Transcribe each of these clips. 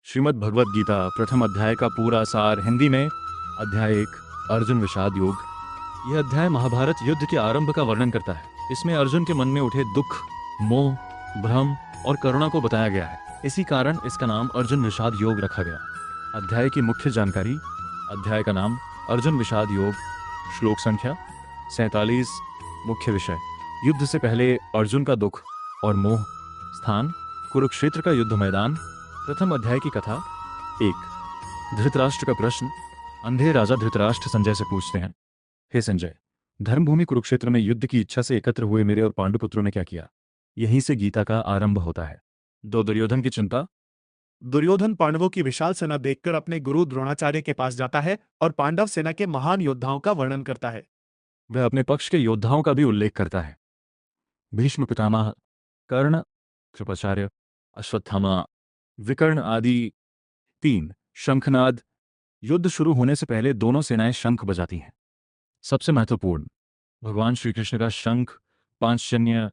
श्रीमद् भगवद गीता प्रथम अध्याय का पूरा सार हिंदी में। अध्याय 1 अर्जुन विषाद योग। यह अध्याय महाभारत युद्ध के आरंभ का वर्णन करता है। इसमें अर्जुन के मन में उठे दुख, मोह, भ्रम और करुणा को बताया गया है। इसी कारण इसका नाम अर्जुन विषाद योग रखा गया। अध्याय की मुख्य जानकारी। अध्याय का नाम अर्जुन विषाद योग। श्लोक संख्या 47। मुख्य विषय। युद्ध से पहले अर्जुन का दुख और मोह। स्थान कुरुक्षेत्र का युद्ध मैदान। प्रथम अध्याय की कथा। 1 धृतराष्ट्र का प्रश्न। अंधे राजा धृतराष्ट्र संजय से पूछते हैं, हे संजय, धर्मभूमि कुरुक्षेत्र में युद्ध की इच्छा से एकत्र हुए मेरे और पांडुपुत्रों ने क्या किया? यहीं से गीता का आरंभ होता है। दुर्योधन की चिंता। दुर्योधन पांडवों की विशाल सेना देखकर अपने गुरु द्रोणाचार्य के पास जाता है और पांडव सेना के महान योद्धाओं का वर्णन करता है। वह अपने पक्ष के योद्धाओं का भी उल्लेख करता है। भीष्म पितामह, कर्ण, कृपाचार्य, अश्वत्थामा, विकर्ण आदि। 3 शंखनाद। युद्ध शुरू होने से पहले दोनों सेनाएं शंख बजाती हैं। सबसे महत्वपूर्ण, भगवान श्री कृष्ण का शंख पांचजन्य,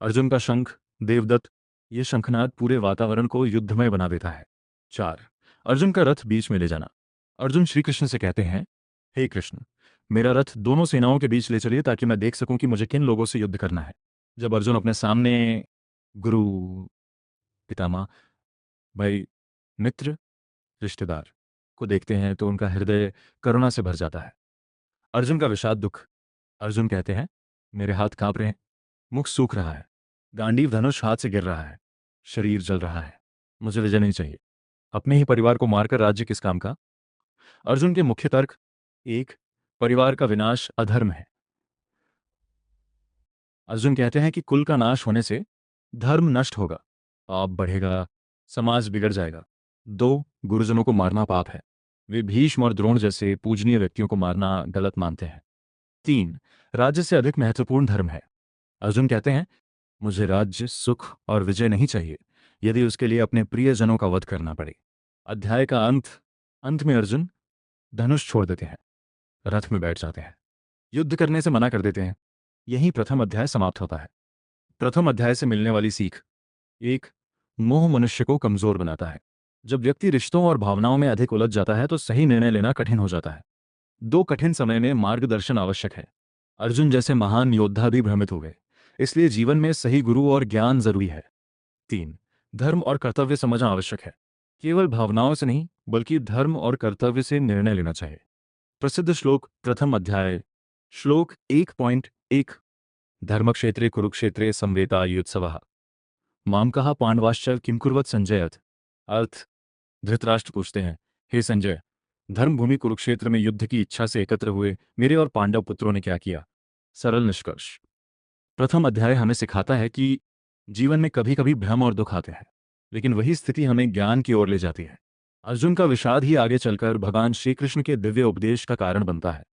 अर्जुन का शंख देवदत्त। ये शंखनाद पूरे वातावरण को युद्धमय बना देता है। 4 अर्जुन का रथ बीच में ले जाना। अर्जुन श्री कृष्ण से कहते हैं, हे कृष्ण, मेरा रथ दोनों सेनाओं के बीच ले चलिए ताकि मैं देख सकूं कि मुझे किन लोगों से युद्ध करना है। जब अर्जुन अपने सामने गुरु, पितामह, भाई, मित्र, रिश्तेदार को देखते हैं तो उनका हृदय करुणा से भर जाता है। अर्जुन का विषाद दुख। अर्जुन कहते हैं, मेरे हाथ कांप रहे हैं, मुख सूख रहा है, गांडीव धनुष हाथ से गिर रहा है, शरीर जल रहा है, मुझे विजय नहीं चाहिए। अपने ही परिवार को मारकर राज्य किस काम का? अर्जुन के मुख्य तर्क। 1 परिवार का विनाश अधर्म है। अर्जुन कहते हैं कि कुल का नाश होने से धर्म नष्ट होगा, पाप बढ़ेगा, समाज बिगड़ जाएगा। 2 गुरुजनों को मारना पाप है। वे भीष्म और द्रोण जैसे पूजनीय व्यक्तियों को मारना गलत मानते हैं। 3 राज्य से अधिक महत्वपूर्ण धर्म है। अर्जुन कहते हैं, मुझे राज्य, सुख और विजय नहीं चाहिए यदि उसके लिए अपने प्रियजनों का वध करना पड़े। अध्याय का अंत में अर्जुन धनुष छोड़ देते हैं, रथ में बैठ जाते हैं, युद्ध करने से मना कर देते हैं। यही प्रथम अध्याय समाप्त होता है। प्रथम अध्याय से मिलने वाली सीख। 1 मोह मनुष्य को कमजोर बनाता है। जब व्यक्ति रिश्तों और भावनाओं में अधिक उलझ जाता है तो सही निर्णय लेना कठिन हो जाता है। 2 कठिन समय में मार्गदर्शन आवश्यक है। अर्जुन जैसे महान योद्धा भी भ्रमित हो गए, इसलिए जीवन में सही गुरु और ज्ञान जरूरी है। 3 धर्म और कर्तव्य समझना आवश्यक है। केवल भावनाओं से नहीं बल्कि धर्म और कर्तव्य से निर्णय लेना चाहिए। प्रसिद्ध श्लोक प्रथम अध्याय। श्लोक 1.1 धर्मक्षेत्रे कुरुक्षेत्रे संवेता युत्सवः माम कहा पांडवाश्च किम कुर्वत संजयत। अर्थ। धृतराष्ट्र पूछते हैं, हे संजय, धर्मभूमि कुरुक्षेत्र में युद्ध की इच्छा से एकत्र हुए मेरे और पांडव पुत्रों ने क्या किया? सरल निष्कर्ष। प्रथम अध्याय हमें सिखाता है कि जीवन में कभी कभी भ्रम और दुख आते हैं, लेकिन वही स्थिति हमें ज्ञान की ओर ले जाती है। अर्जुन का विषाद ही आगे चलकर भगवान श्री कृष्ण के दिव्य उपदेश का कारण बनता है।